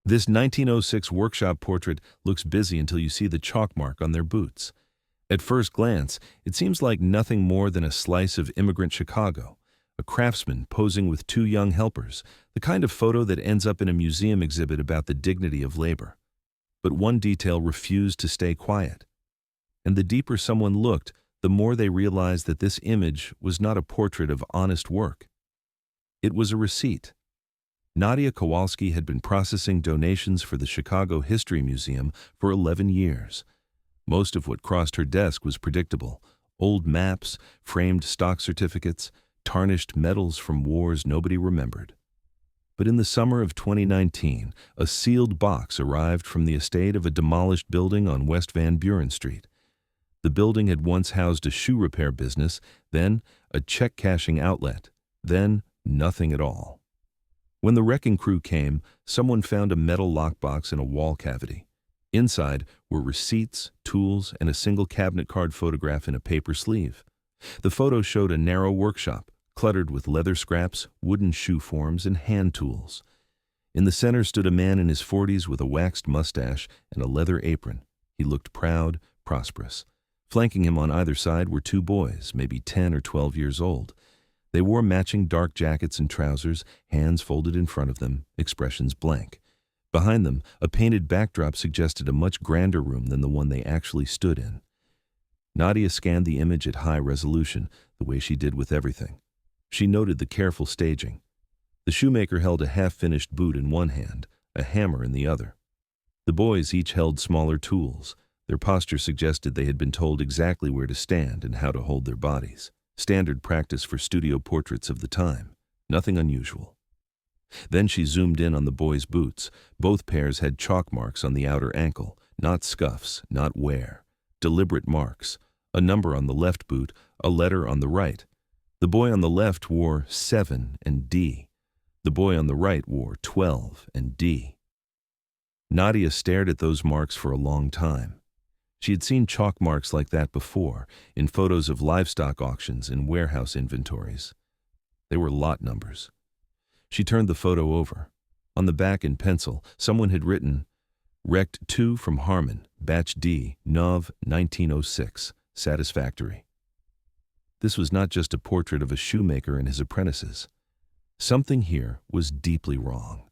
This 1906 workshop portrait looks busy until you see the chalk mark on their boots. At first glance, it seems like nothing more than a slice of immigrant Chicago, a craftsman posing with two young helpers, the kind of photo that ends up in a museum exhibit about the dignity of labor. But one detail refused to stay quiet. And the deeper someone looked, the more they realized that this image was not a portrait of honest work. It was a receipt. Nadia Kowalski had been processing donations for the Chicago History Museum for 11 years. Most of what crossed her desk was predictable: old maps, framed stock certificates, tarnished medals from wars nobody remembered. But in the summer of 2019, a sealed box arrived from the estate of a demolished building on West Van Buren Street. The building had once housed a shoe repair business, then a check-cashing outlet, then nothing at all. When the wrecking crew came, someone found a metal lockbox in a wall cavity. Inside were receipts, tools, and a single cabinet card photograph in a paper sleeve. The photo showed a narrow workshop, cluttered with leather scraps, wooden shoe forms, and hand tools. In the center stood a man in his 40s with a waxed mustache and a leather apron. He looked proud, prosperous. Flanking him on either side were two boys, maybe 10 or 12 years old. They wore matching dark jackets and trousers, hands folded in front of them, expressions blank. Behind them, a painted backdrop suggested a much grander room than the one they actually stood in. Nadia scanned the image at high resolution, the way she did with everything. She noted the careful staging. The shoemaker held a half-finished boot in one hand, a hammer in the other. The boys each held smaller tools. Their posture suggested they had been told exactly where to stand and how to hold their bodies. Standard practice for studio portraits of the time. Nothing unusual. Then she zoomed in on the boys' boots. Both pairs had chalk marks on the outer ankle, not scuffs, not wear. Deliberate marks. A number on the left boot, a letter on the right. The boy on the left wore 7 and D. The boy on the right wore 12 and D. Nadia stared at those marks for a long time. She had seen chalk marks like that before, in photos of livestock auctions and warehouse inventories. They were lot numbers. She turned the photo over. On the back in pencil, someone had written, "Rect 2 from Harmon, Batch D, Nov 1906, satisfactory." This was not just a portrait of a shoemaker and his apprentices. Something here was deeply wrong.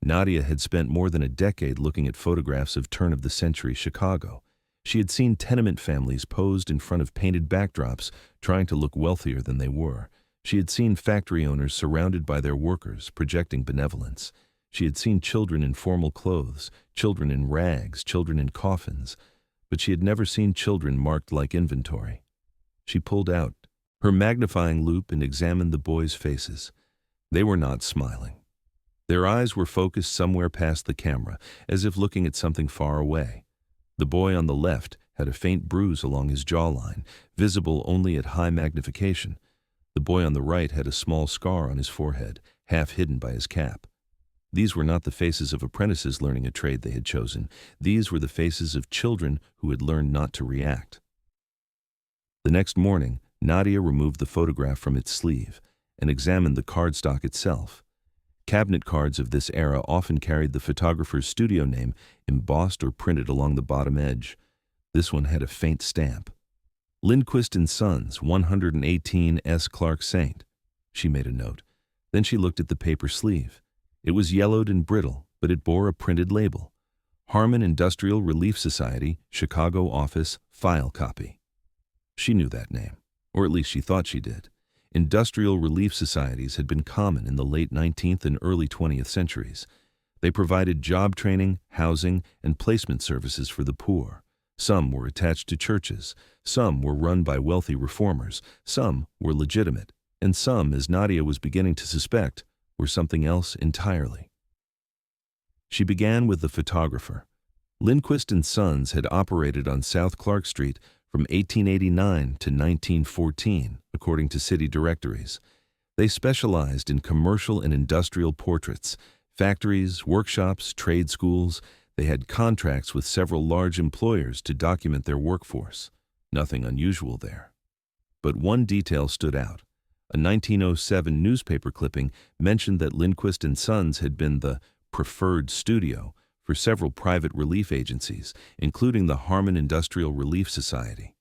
Nadia had spent more than a decade looking at photographs of turn-of-the-century Chicago. She had seen tenement families posed in front of painted backdrops, trying to look wealthier than they were. She had seen factory owners surrounded by their workers, projecting benevolence. She had seen children in formal clothes, children in rags, children in coffins, but she had never seen children marked like inventory. She pulled out her magnifying loupe and examined the boys' faces. They were not smiling. Their eyes were focused somewhere past the camera, as if looking at something far away. The boy on the left had a faint bruise along his jawline, visible only at high magnification. The boy on the right had a small scar on his forehead, half hidden by his cap. These were not the faces of apprentices learning a trade they had chosen. These were the faces of children who had learned not to react. The next morning, Nadia removed the photograph from its sleeve and examined the cardstock itself. Cabinet cards of this era often carried the photographer's studio name embossed or printed along the bottom edge. This one had a faint stamp. Lindquist & Sons, 118 S. Clark St. She made a note. Then she looked at the paper sleeve. It was yellowed and brittle, but it bore a printed label. Harmon Industrial Relief Society, Chicago Office, File Copy. She knew that name, or at least she thought she did. Industrial relief societies had been common in the late 19th and early 20th centuries. They provided job training, housing, and placement services for the poor. Some were attached to churches, some were run by wealthy reformers, some were legitimate, and some, as Nadia was beginning to suspect, were something else entirely. She began with the photographer. Lindquist & Sons had operated on South Clark Street from 1889 to 1914, according to city directories. They specialized in commercial and industrial portraits, factories, workshops, trade schools. They had contracts with several large employers to document their workforce. Nothing unusual there. But one detail stood out. A 1907 newspaper clipping mentioned that Lindquist & Sons had been the preferred studio for several private relief agencies, including the Harmon Industrial Relief Society.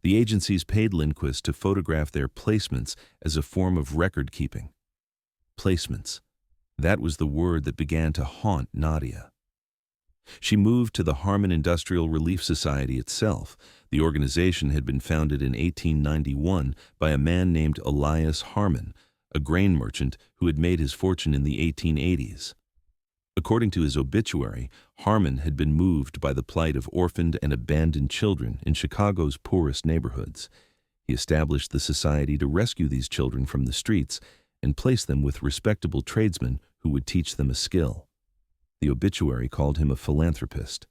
The agencies paid Lindquist to photograph their placements as a form of record-keeping. Placements. That was the word that began to haunt Nadia. She moved to the Harmon Industrial Relief Society itself. The organization had been founded in 1891 by a man named Elias Harmon, a grain merchant who had made his fortune in the 1880s. According to his obituary, Harmon had been moved by the plight of orphaned and abandoned children in Chicago's poorest neighborhoods. He established the society to rescue these children from the streets and place them with respectable tradesmen who would teach them a skill. The obituary called him a philanthropist.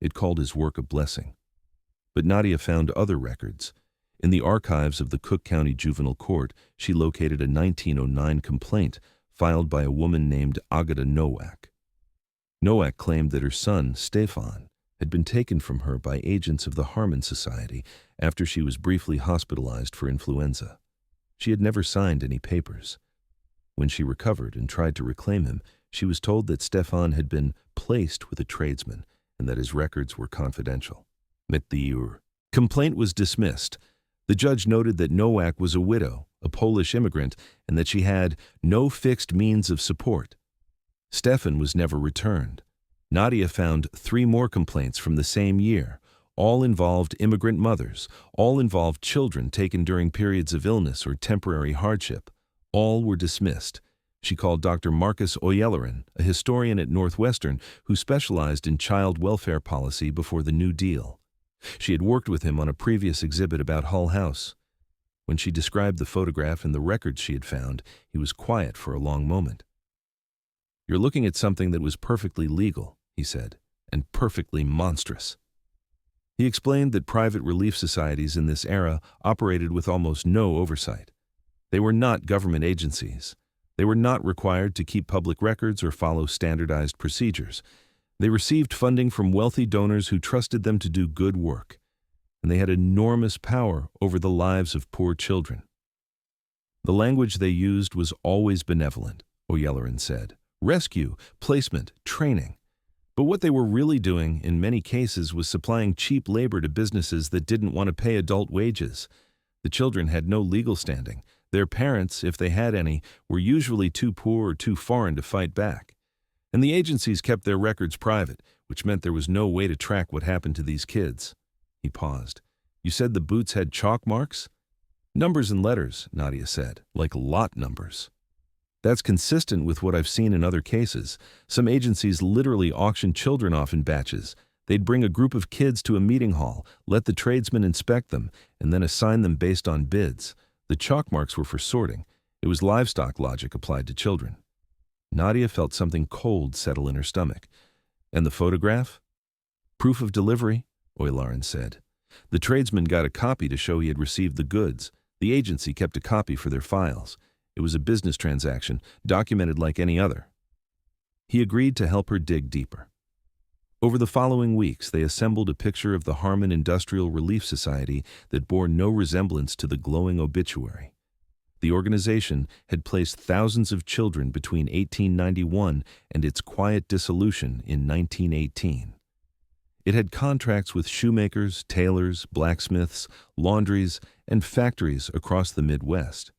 It called his work a blessing. But Nadia found other records. In the archives of the Cook County Juvenile Court, she located a 1909 complaint filed by a woman named Agata Nowak. Nowak claimed that her son, Stefan, had been taken from her by agents of the Harmon Society after she was briefly hospitalized for influenza. She had never signed any papers. When she recovered and tried to reclaim him, she was told that Stefan had been placed with a tradesman and that his records were confidential. The complaint was dismissed. The judge noted that Nowak was a widow, a Polish immigrant, and that she had no fixed means of support. Stefan was never returned. Nadia found 3 more complaints from the same year. All involved immigrant mothers. All involved children taken during periods of illness or temporary hardship. All were dismissed. She called Dr. Marcus Oyelerin, a historian at Northwestern who specialized in child welfare policy before the New Deal. She had worked with him on a previous exhibit about Hull House. When she described the photograph and the records she had found, he was quiet for a long moment. "You're looking at something that was perfectly legal," he said, "and perfectly monstrous." He explained that private relief societies in this era operated with almost no oversight. They were not government agencies. They were not required to keep public records or follow standardized procedures. They received funding from wealthy donors who trusted them to do good work, and they had enormous power over the lives of poor children. The language they used was always benevolent, Oyelerin said. Rescue, placement, training. But what they were really doing, in many cases, was supplying cheap labor to businesses that didn't want to pay adult wages. The children had no legal standing. Their parents, if they had any, were usually too poor or too foreign to fight back. And the agencies kept their records private, which meant there was no way to track what happened to these kids. He paused. "You said the boots had chalk marks?" "Numbers and letters," Nadia said, "like lot numbers." "That's consistent with what I've seen in other cases. Some agencies literally auction children off in batches. They'd bring a group of kids to a meeting hall, let the tradesmen inspect them, and then assign them based on bids. The chalk marks were for sorting. It was livestock logic applied to children." Nadia felt something cold settle in her stomach. "And the photograph?" "Proof of delivery," Oyelerin said. "The tradesman got a copy to show he had received the goods. The agency kept a copy for their files. It was a business transaction, documented like any other." He agreed to help her dig deeper. Over the following weeks, they assembled a picture of the Harmon Industrial Relief Society that bore no resemblance to the glowing obituary. The organization had placed thousands of children between 1891 and its quiet dissolution in 1918. It had contracts with shoemakers, tailors, blacksmiths, laundries, and factories across the Midwest.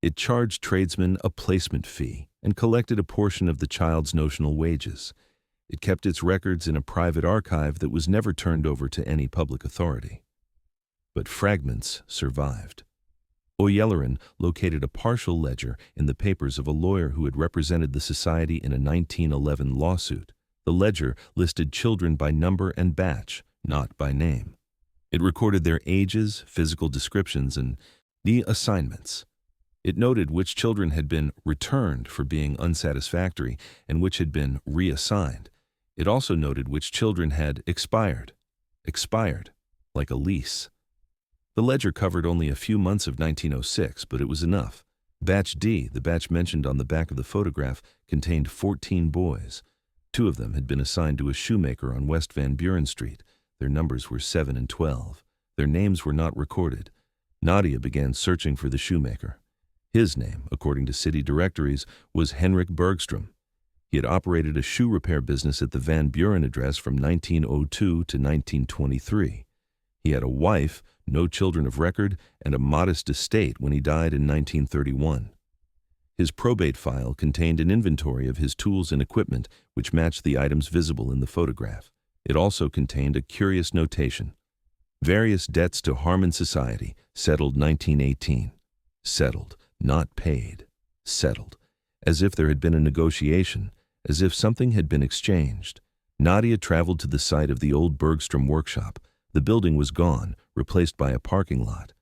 It charged tradesmen a placement fee and collected a portion of the child's notional wages. It kept its records in a private archive that was never turned over to any public authority. But fragments survived. Oyelerin located a partial ledger in the papers of a lawyer who had represented the society in a 1911 lawsuit. The ledger listed children by number and batch, not by name. It recorded their ages, physical descriptions, and the assignments. It noted which children had been returned for being unsatisfactory and which had been reassigned. It also noted which children had expired, like a lease. The ledger covered only a few months of 1906, but it was enough. Batch D, the batch mentioned on the back of the photograph, contained 14 boys. 2 of them had been assigned to a shoemaker on West Van Buren Street. Their numbers were 7 and 12. Their names were not recorded. Nadia began searching for the shoemaker. His name, according to city directories, was Henrik Bergstrom. He had operated a shoe repair business at the Van Buren address from 1902 to 1923. He had a wife, no children of record, and a modest estate when he died in 1931. His probate file contained an inventory of his tools and equipment which matched the items visible in the photograph. It also contained a curious notation. Various debts to Harmon Society, settled 1918. Settled, not paid. Settled. As if there had been a negotiation, as if something had been exchanged. Nadia traveled to the site of the old Bergstrom workshop. The building was gone, replaced by a parking lot.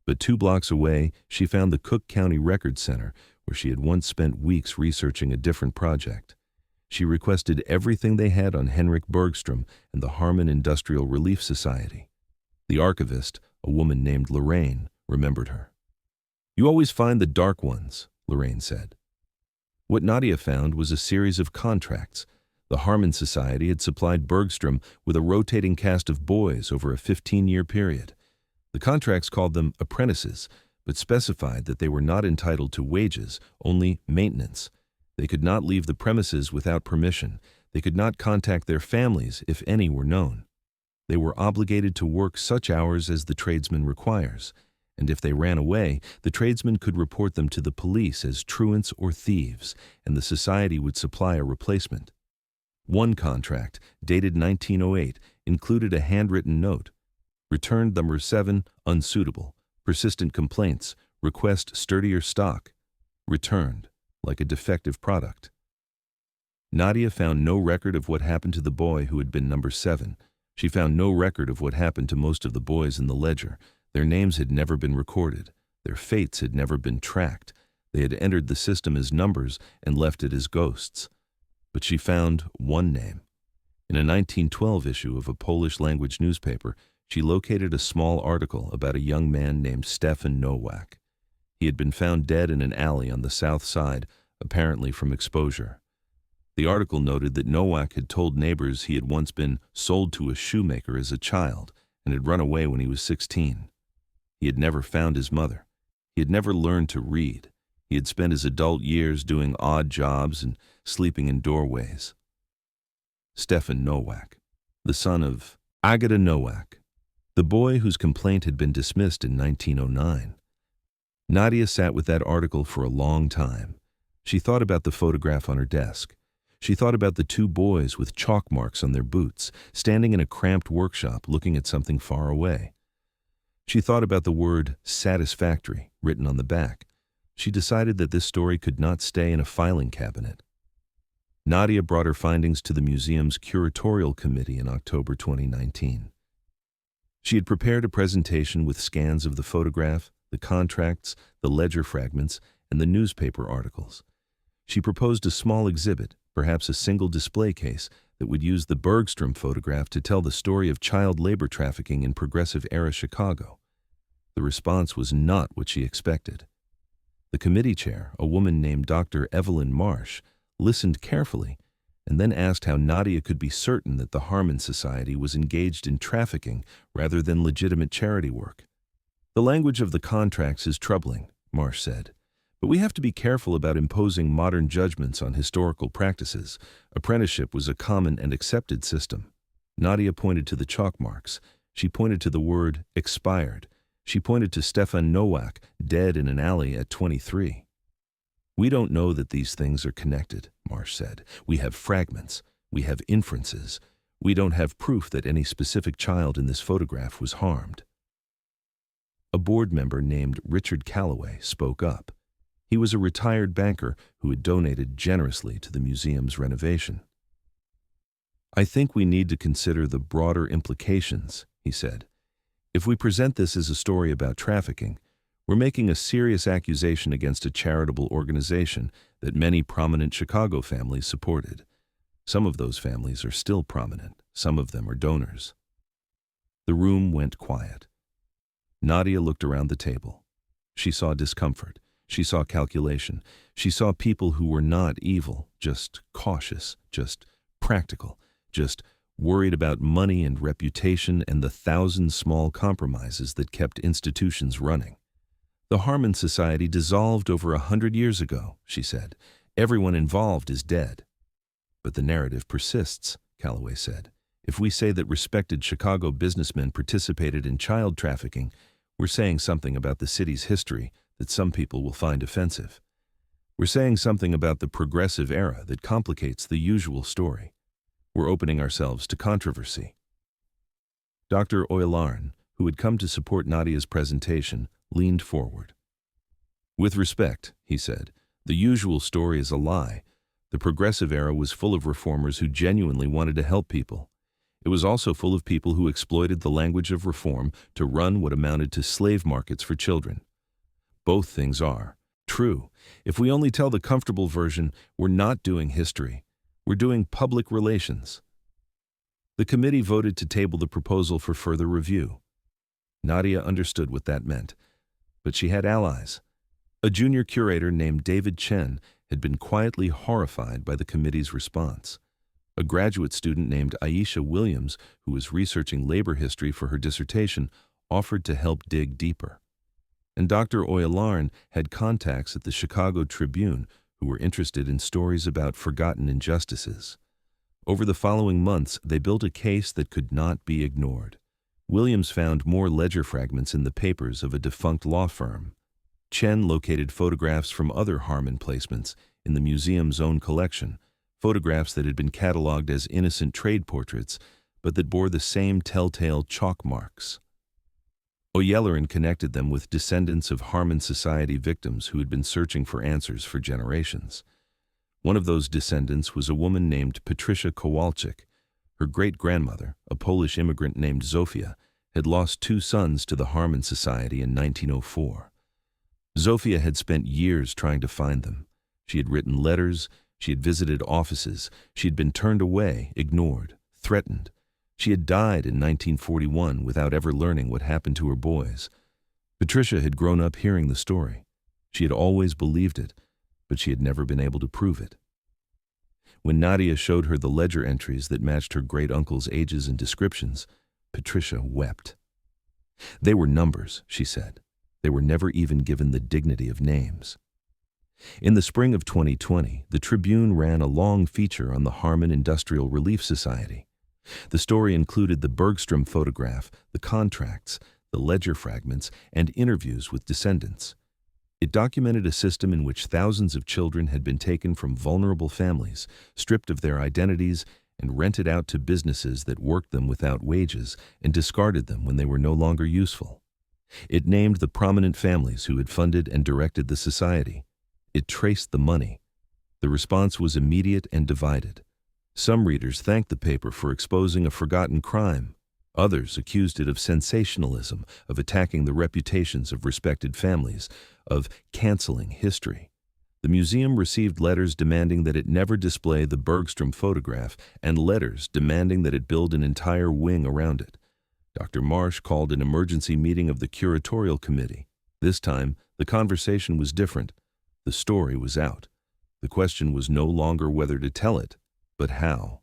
But 2 blocks away, she found the Cook County Record Center, where she had once spent weeks researching a different project. She requested everything they had on Henrik Bergstrom and the Harmon Industrial Relief Society. The archivist, a woman named Lorraine, remembered her. "You always find the dark ones," Lorraine said. What Nadia found was a series of contracts. The Harmon Society had supplied Bergstrom with a rotating cast of boys over a 15-year period. The contracts called them apprentices, but specified that they were not entitled to wages, only maintenance. They could not leave the premises without permission. They could not contact their families if any were known. They were obligated to work such hours as the tradesman requires, and if they ran away, the tradesman could report them to the police as truants or thieves, and the society would supply a replacement. One contract, dated 1908, included a handwritten note. Returned number 7, unsuitable. Persistent complaints. Request sturdier stock. Returned, like a defective product. Nadia found no record of what happened to the boy who had been number 7. She found no record of what happened to most of the boys in the ledger. Their names had never been recorded. Their fates had never been tracked. They had entered the system as numbers and left it as ghosts. But she found one name. In a 1912 issue of a Polish-language newspaper, she located a small article about a young man named Stefan Nowak. He had been found dead in an alley on the south side, apparently from exposure. The article noted that Nowak had told neighbors he had once been sold to a shoemaker as a child and had run away when he was 16. He had never found his mother. He had never learned to read. He had spent his adult years doing odd jobs and sleeping in doorways. Stefan Nowak, the son of Agata Nowak, the boy whose complaint had been dismissed in 1909. Nadia sat with that article for a long time. She thought about the photograph on her desk. She thought about the 2 boys with chalk marks on their boots, standing in a cramped workshop looking at something far away. She thought about the word satisfactory written on the back. She decided that this story could not stay in a filing cabinet. Nadia brought her findings to the museum's curatorial committee in October 2019. She had prepared a presentation with scans of the photograph, the contracts, the ledger fragments, and the newspaper articles. She proposed a small exhibit, perhaps a single display case, that would use the Bergstrom photograph to tell the story of child labor trafficking in Progressive-era Chicago. The response was not what she expected. The committee chair, a woman named Dr. Evelyn Marsh, listened carefully and then asked how Nadia could be certain that the Harmon Society was engaged in trafficking rather than legitimate charity work. "The language of the contracts is troubling," Marsh said. "But we have to be careful about imposing modern judgments on historical practices. Apprenticeship was a common and accepted system." Nadia pointed to the chalk marks. She pointed to the word expired. She pointed to Stefan Nowak, dead in an alley at 23. "We don't know that these things are connected," Marsh said. "We have fragments. We have inferences. We don't have proof that any specific child in this photograph was harmed." A board member named Richard Calloway spoke up. He was a retired banker who had donated generously to the museum's renovation. "I think we need to consider the broader implications," he said. "If we present this as a story about trafficking, we're making a serious accusation against a charitable organization that many prominent Chicago families supported. Some of those families are still prominent. Some of them are donors." The room went quiet. Nadia looked around the table. She saw discomfort. She saw calculation. She saw people who were not evil, just cautious, just practical, just worried about money and reputation and the 1,000 small compromises that kept institutions running. "The Harmon Society dissolved over 100 years ago," she said. "Everyone involved is dead." But the narrative persists, Calloway said. If we say that respected Chicago businessmen participated in child trafficking, we're saying something about the city's history that some people will find offensive. We're saying something about the progressive era that complicates the usual story. We're opening ourselves to controversy. Dr. Oylarn, who had come to support Nadia's presentation, leaned forward. With respect, he said, the usual story is a lie. The progressive era was full of reformers who genuinely wanted to help people. It was also full of people who exploited the language of reform to run what amounted to slave markets for children. Both things are true. If we only tell the comfortable version, we're not doing history. We're doing public relations. The committee voted to table the proposal for further review. Nadia understood what that meant, but she had allies. A junior curator named David Chen had been quietly horrified by the committee's response. A graduate student named Aisha Williams, who was researching labor history for her dissertation, offered to help dig deeper. And Dr. Oylarn had contacts at the Chicago Tribune who were interested in stories about forgotten injustices. Over the following months, they built a case that could not be ignored. Williams found more ledger fragments in the papers of a defunct law firm. Chen located photographs from other Harmon placements in the museum's own collection, photographs that had been catalogued as innocent trade portraits, but that bore the same telltale chalk marks. Oylarn connected them with descendants of Harmon Society victims who had been searching for answers for generations. One of those descendants was a woman named Patricia Kowalczyk. Her great-grandmother, a Polish immigrant named Zofia, had lost 2 sons to the Harmon Society in 1904. Zofia had spent years trying to find them. She had written letters, she had visited offices, she had been turned away, ignored, threatened. She had died in 1941 without ever learning what happened to her boys. Patricia had grown up hearing the story. She had always believed it, but she had never been able to prove it. When Nadia showed her the ledger entries that matched her great-uncle's ages and descriptions, Patricia wept. They were numbers, she said. They were never even given the dignity of names. In the spring of 2020, the Tribune ran a long feature on the Harmon Industrial Relief Society. The story included the Bergstrom photograph, the contracts, the ledger fragments, and interviews with descendants. It documented a system in which thousands of children had been taken from vulnerable families, stripped of their identities, and rented out to businesses that worked them without wages and discarded them when they were no longer useful. It named the prominent families who had funded and directed the society. It traced the money. The response was immediate and divided. Some readers thanked the paper for exposing a forgotten crime. Others accused it of sensationalism, of attacking the reputations of respected families, of canceling history. The museum received letters demanding that it never display the Bergstrom photograph and letters demanding that it build an entire wing around it. Dr. Marsh called an emergency meeting of the curatorial committee. This time, the conversation was different. The story was out. The question was no longer whether to tell it, but how.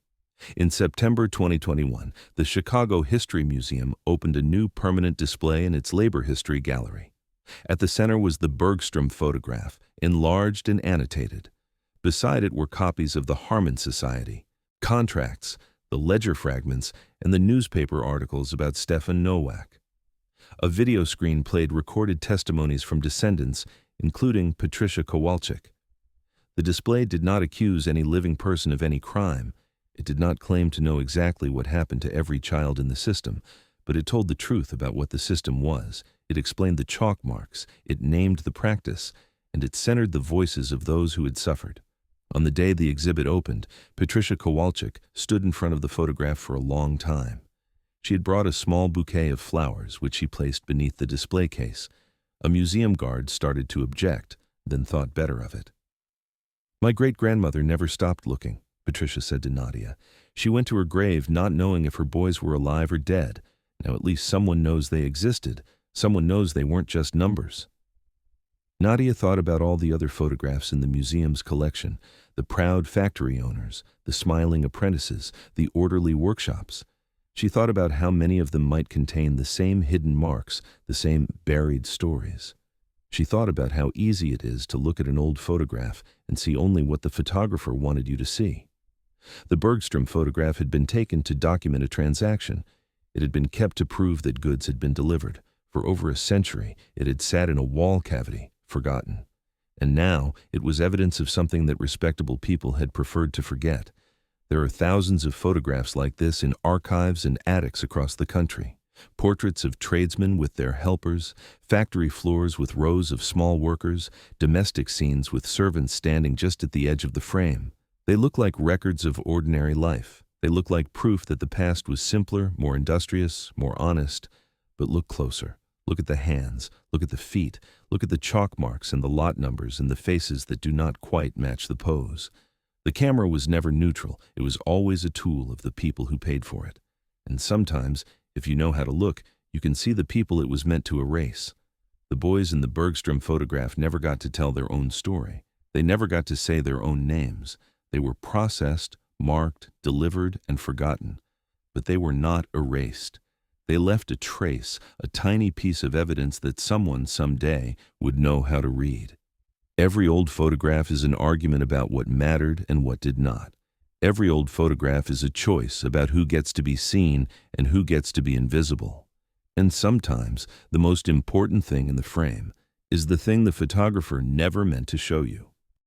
In September 2021, the Chicago History Museum opened a new permanent display in its labor history gallery. At the center was the Bergstrom photograph, enlarged and annotated. Beside it were copies of the Harmon Society, contracts, the ledger fragments, and the newspaper articles about Stefan Nowak. A video screen played recorded testimonies from descendants, including Patricia Kowalczyk. The display did not accuse any living person of any crime. It did not claim to know exactly what happened to every child in the system, but it told the truth about what the system was. It explained the chalk marks, it named the practice, and it centered the voices of those who had suffered. On the day the exhibit opened, Patricia Kowalczyk stood in front of the photograph for a long time. She had brought a small bouquet of flowers, which she placed beneath the display case. A museum guard started to object, then thought better of it. "My great-grandmother never stopped looking," Patricia said to Nadia. "She went to her grave not knowing if her boys were alive or dead. Now at least someone knows they existed. Someone knows they weren't just numbers." Nadia thought about all the other photographs in the museum's collection, the proud factory owners, the smiling apprentices, the orderly workshops. She thought about how many of them might contain the same hidden marks, the same buried stories. She thought about how easy it is to look at an old photograph and see only what the photographer wanted you to see. The Bergstrom photograph had been taken to document a transaction. It had been kept to prove that goods had been delivered. For over a century, it had sat in a wall cavity, forgotten. And now, it was evidence of something that respectable people had preferred to forget. There are thousands of photographs like this in archives and attics across the country. Portraits of tradesmen with their helpers, factory floors with rows of small workers, domestic scenes with servants standing just at the edge of the frame. They look like records of ordinary life. They look like proof that the past was simpler, more industrious, more honest. But look closer. Look at the hands. Look at the feet. Look at the chalk marks and the lot numbers and the faces that do not quite match the pose. The camera was never neutral. It was always a tool of the people who paid for it. And sometimes, if you know how to look, you can see the people it was meant to erase. The boys in the Bergstrom photograph never got to tell their own story. They never got to say their own names. They were processed, marked, delivered, and forgotten. But they were not erased. They left a trace, a tiny piece of evidence that someone someday would know how to read. Every old photograph is an argument about what mattered and what did not. Every old photograph is a choice about who gets to be seen and who gets to be invisible. And sometimes, the most important thing in the frame is the thing the photographer never meant to show you.